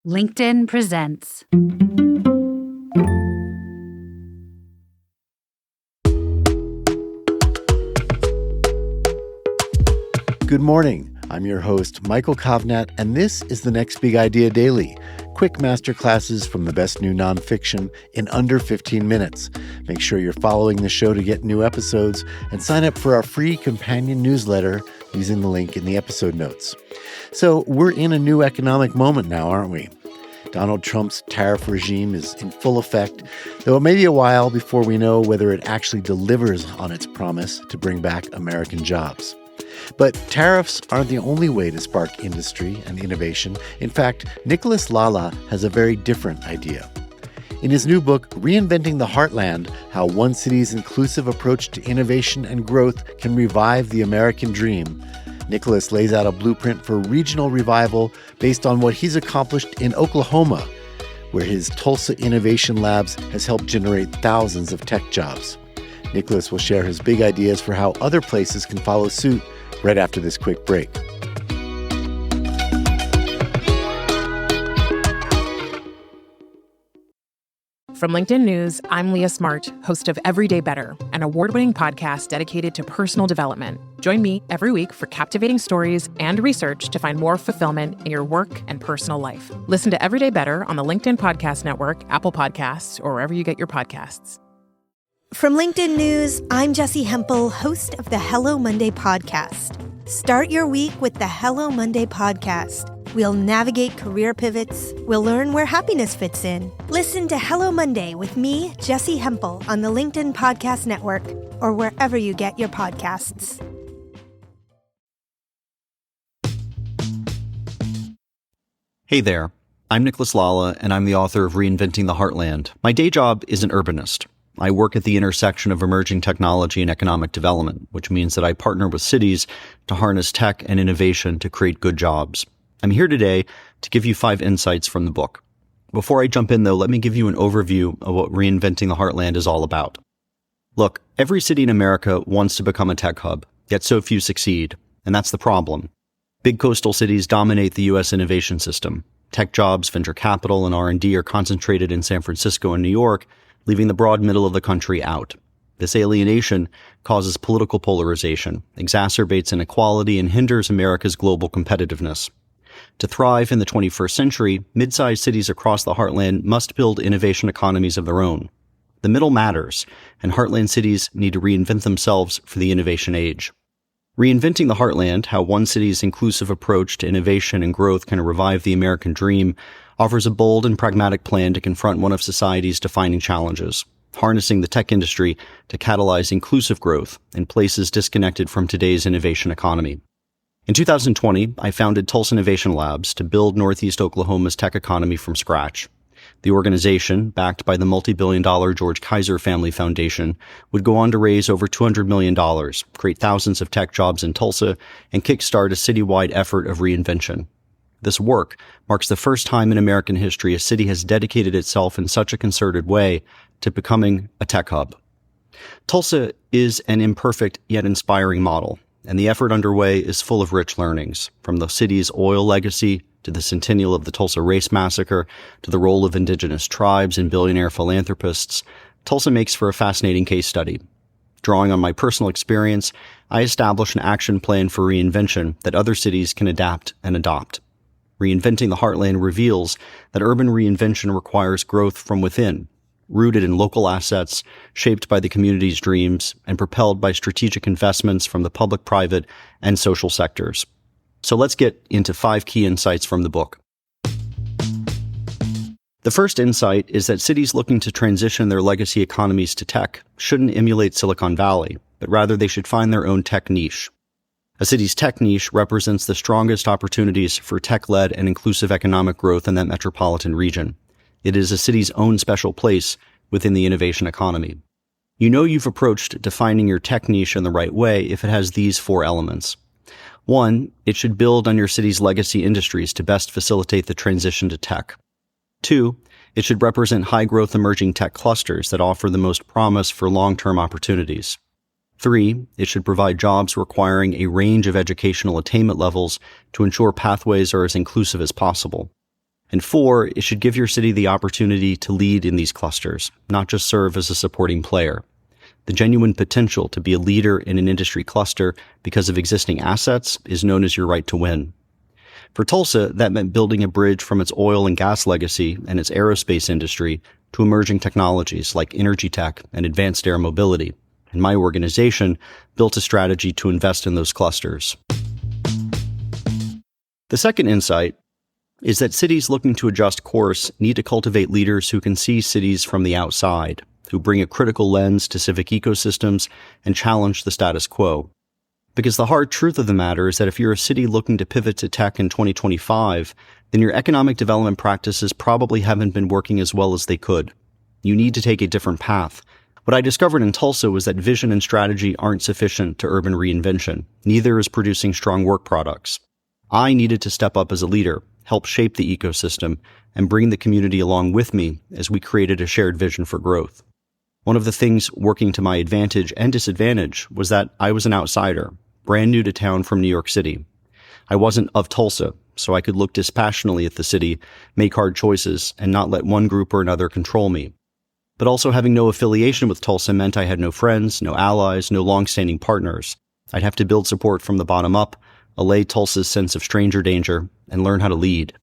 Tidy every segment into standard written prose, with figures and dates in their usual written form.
LinkedIn presents. Good morning. I'm your host, Michael Kovnat, and this is the Next Big Idea Daily. Quick masterclasses from the best new nonfiction in under 15 minutes. Make sure you're following the show to get new episodes and sign up for our free companion newsletter using the link in the episode notes. So we're in a new economic moment now, aren't we? Donald Trump's tariff regime is in full effect, though it may be a while before we know whether it actually delivers on its promise to bring back American jobs. But tariffs aren't the only way to spark industry and innovation. In fact, Nicholas Lalla has a very different idea. In his new book, Reinventing the Heartland, How One City's Inclusive Approach to Innovation and Growth Can Revive the American Dream, Nicholas lays out a blueprint for regional revival based on what he's accomplished in Oklahoma, where his Tulsa Innovation Labs has helped generate thousands of tech jobs. Nicholas will share his big ideas for how other places can follow suit right after this quick break. From LinkedIn News, I'm Leah Smart, host of Everyday Better, an award-winning podcast dedicated to personal development. Join me every week for captivating stories and research to find more fulfillment in your work and personal life. Listen to Everyday Better on the LinkedIn Podcast Network, Apple Podcasts, or wherever you get your podcasts. From LinkedIn News, I'm Jessie Hempel, host of the Hello Monday podcast. Start your week with the Hello Monday podcast. We'll navigate career pivots. We'll learn where happiness fits in. Listen to Hello Monday with me, Jessie Hempel, on the LinkedIn Podcast Network or wherever you get your podcasts. Hey there. I'm Nicholas Lalla, and I'm the author of Reinventing the Heartland. My day job is an urbanist. I work at the intersection of emerging technology and economic development, which means that I partner with cities to harness tech and innovation to create good jobs. I'm here today to give you 5 insights from the book. Before I jump in, though, let me give you an overview of what Reinventing the Heartland is all about. Look, every city in America wants to become a tech hub, yet so few succeed, and that's the problem. Big coastal cities dominate the U.S. innovation system. Tech jobs, venture capital, and R&D are concentrated in San Francisco and New York, leaving the broad middle of the country out. This alienation causes political polarization, exacerbates inequality, and hinders America's global competitiveness. To thrive in the 21st century, mid-sized cities across the heartland must build innovation economies of their own. The middle matters, and heartland cities need to reinvent themselves for the innovation age. Reinventing the Heartland, How One City's Inclusive Approach to Innovation and Growth Can Revive the American Dream, offers a bold and pragmatic plan to confront one of society's defining challenges, harnessing the tech industry to catalyze inclusive growth in places disconnected from today's innovation economy. In 2020, I founded Tulsa Innovation Labs to build Northeast Oklahoma's tech economy from scratch. The organization, backed by the multi-billion-dollar George Kaiser Family Foundation, would go on to raise over $200 million, create thousands of tech jobs in Tulsa, and kickstart a citywide effort of reinvention. This work marks the first time in American history a city has dedicated itself in such a concerted way to becoming a tech hub. Tulsa is an imperfect yet inspiring model, and the effort underway is full of rich learnings, from the city's oil legacy to the centennial of the Tulsa Race Massacre to the role of indigenous tribes and billionaire philanthropists. Tulsa makes for a fascinating case study. Drawing on my personal experience, I established an action plan for reinvention that other cities can adapt and adopt. Reinventing the Heartland reveals that urban reinvention requires growth from within, rooted in local assets, shaped by the community's dreams, and propelled by strategic investments from the public, private, and social sectors. So let's get into 5 key insights from the book. The first insight is that cities looking to transition their legacy economies to tech shouldn't emulate Silicon Valley, but rather they should find their own tech niche. A city's tech niche represents the strongest opportunities for tech-led and inclusive economic growth in that metropolitan region. It is a city's own special place within the innovation economy. You know you've approached defining your tech niche in the right way if it has these 4 elements. 1, it should build on your city's legacy industries to best facilitate the transition to tech. 2, it should represent high-growth emerging tech clusters that offer the most promise for long-term opportunities. 3, it should provide jobs requiring a range of educational attainment levels to ensure pathways are as inclusive as possible. And 4, it should give your city the opportunity to lead in these clusters, not just serve as a supporting player. The genuine potential to be a leader in an industry cluster because of existing assets is known as your right to win. For Tulsa, that meant building a bridge from its oil and gas legacy and its aerospace industry to emerging technologies like energy tech and advanced air mobility. And my organization built a strategy to invest in those clusters. The second insight is that cities looking to adjust course need to cultivate leaders who can see cities from the outside, who bring a critical lens to civic ecosystems and challenge the status quo. Because the hard truth of the matter is that if you're a city looking to pivot to tech in 2025, then your economic development practices probably haven't been working as well as they could. You need to take a different path. What I discovered in Tulsa was that vision and strategy aren't sufficient to urban reinvention. Neither is producing strong work products. I needed to step up as a leader, help shape the ecosystem, and bring the community along with me as we created a shared vision for growth. One of the things working to my advantage and disadvantage was that I was an outsider, brand new to town from New York City. I wasn't of Tulsa, so I could look dispassionately at the city, make hard choices, and not let one group or another control me. But also having no affiliation with Tulsa meant I had no friends, no allies, no long-standing partners. I'd have to build support from the bottom up, allay Tulsa's sense of stranger danger, and learn how to lead.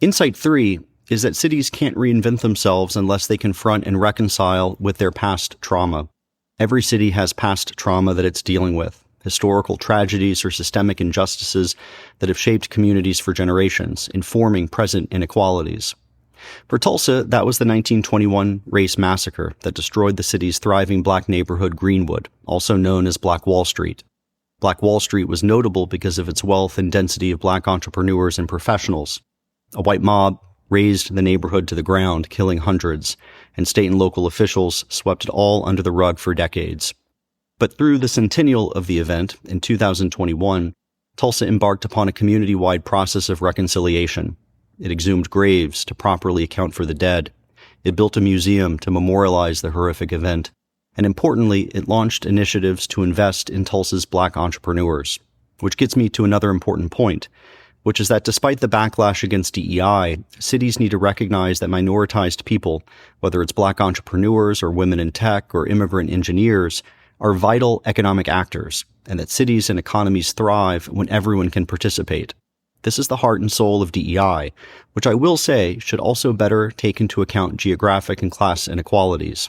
Insight 3 is that cities can't reinvent themselves unless they confront and reconcile with their past trauma. Every city has past trauma that it's dealing with, historical tragedies or systemic injustices that have shaped communities for generations, informing present inequalities. For Tulsa, that was the 1921 race massacre that destroyed the city's thriving black neighborhood Greenwood, also known as Black Wall Street. Black Wall Street was notable because of its wealth and density of black entrepreneurs and professionals. A white mob razed the neighborhood to the ground, killing hundreds, and state and local officials swept it all under the rug for decades. But through the centennial of the event, in 2021, Tulsa embarked upon a community-wide process of reconciliation. It exhumed graves to properly account for the dead. It built a museum to memorialize the horrific event. And importantly, it launched initiatives to invest in Tulsa's black entrepreneurs. Which gets me to another important point, which is that despite the backlash against DEI, cities need to recognize that minoritized people, whether it's black entrepreneurs or women in tech or immigrant engineers, are vital economic actors, and that cities and economies thrive when everyone can participate. This is the heart and soul of DEI, which I will say should also better take into account geographic and class inequalities.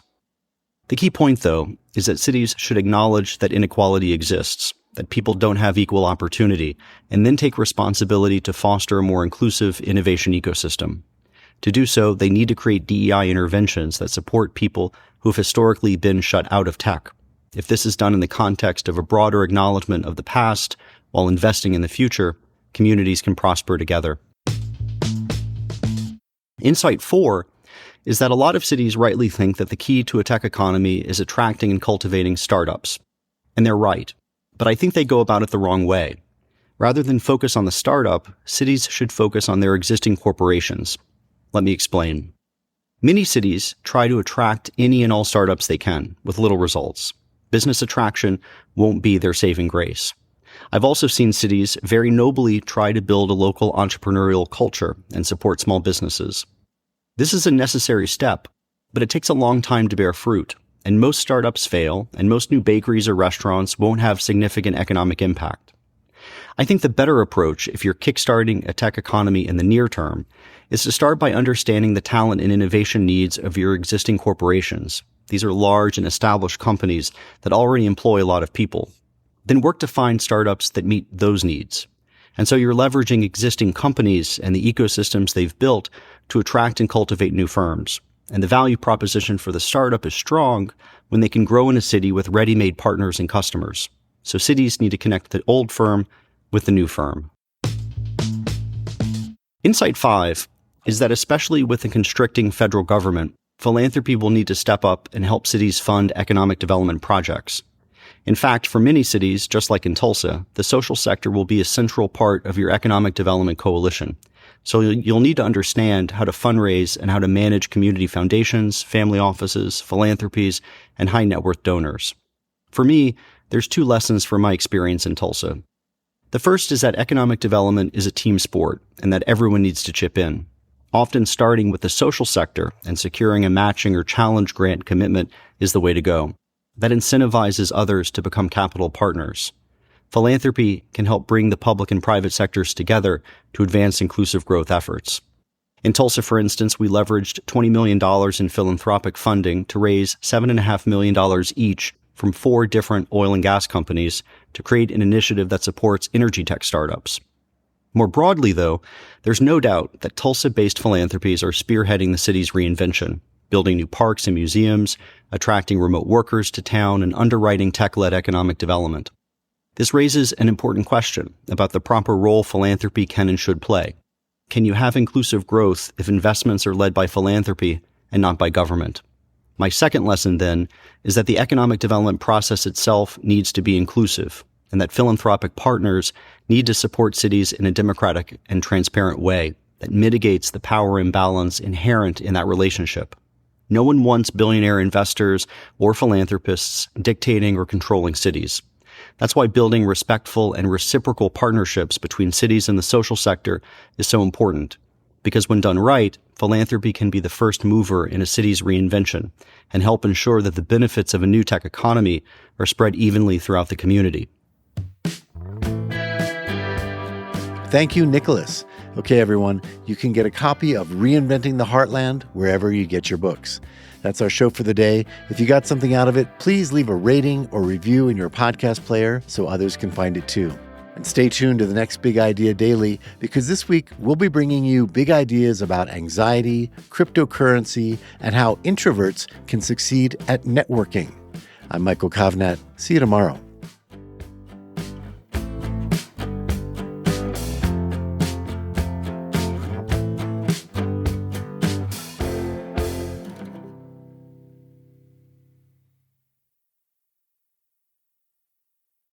The key point, though, is that cities should acknowledge that inequality exists, that people don't have equal opportunity, and then take responsibility to foster a more inclusive innovation ecosystem. To do so, they need to create DEI interventions that support people who have historically been shut out of tech. If this is done in the context of a broader acknowledgement of the past while investing in the future, communities can prosper together. Insight 4 is that a lot of cities rightly think that the key to a tech economy is attracting and cultivating startups. And they're right. But I think they go about it the wrong way. Rather than focus on the startup, cities should focus on their existing corporations. Let me explain. Many cities try to attract any and all startups they can, with little results. Business attraction won't be their saving grace. I've also seen cities very nobly try to build a local entrepreneurial culture and support small businesses. This is a necessary step, but it takes a long time to bear fruit. And most startups fail, and most new bakeries or restaurants won't have significant economic impact. I think the better approach, if you're kickstarting a tech economy in the near term, is to start by understanding the talent and innovation needs of your existing corporations. These are large and established companies that already employ a lot of people. Then work to find startups that meet those needs. And so you're leveraging existing companies and the ecosystems they've built to attract and cultivate new firms. And the value proposition for the startup is strong when they can grow in a city with ready-made partners and customers. So cities need to connect the old firm with the new firm. Insight 5 is that especially with a constricting federal government, philanthropy will need to step up and help cities fund economic development projects. In fact, for many cities, just like in Tulsa, the social sector will be a central part of your economic development coalition. So you'll need to understand how to fundraise and how to manage community foundations, family offices, philanthropies, and high net worth donors. For me, there's 2 lessons from my experience in Tulsa. The first is that economic development is a team sport and that everyone needs to chip in, often starting with the social sector and securing a matching or challenge grant commitment is the way to go. That incentivizes others to become capital partners. Philanthropy can help bring the public and private sectors together to advance inclusive growth efforts. In Tulsa, for instance, we leveraged $20 million in philanthropic funding to raise $7.5 million each from 4 different oil and gas companies to create an initiative that supports energy tech startups. More broadly, though, there's no doubt that Tulsa-based philanthropies are spearheading the city's reinvention, building new parks and museums, attracting remote workers to town, and underwriting tech-led economic development. This raises an important question about the proper role philanthropy can and should play. Can you have inclusive growth if investments are led by philanthropy and not by government? My second lesson, then, is that the economic development process itself needs to be inclusive, and that philanthropic partners need to support cities in a democratic and transparent way that mitigates the power imbalance inherent in that relationship. No one wants billionaire investors or philanthropists dictating or controlling cities. That's why building respectful and reciprocal partnerships between cities and the social sector is so important. Because when done right, philanthropy can be the first mover in a city's reinvention and help ensure that the benefits of a new tech economy are spread evenly throughout the community. Thank you, Nicholas. Okay, everyone, you can get a copy of Reinventing the Heartland wherever you get your books. That's our show for the day. If you got something out of it, please leave a rating or review in your podcast player so others can find it too. And stay tuned to the next Big Idea Daily, because this week we'll be bringing you big ideas about anxiety, cryptocurrency, and how introverts can succeed at networking. I'm Michael Kovnat. See you tomorrow.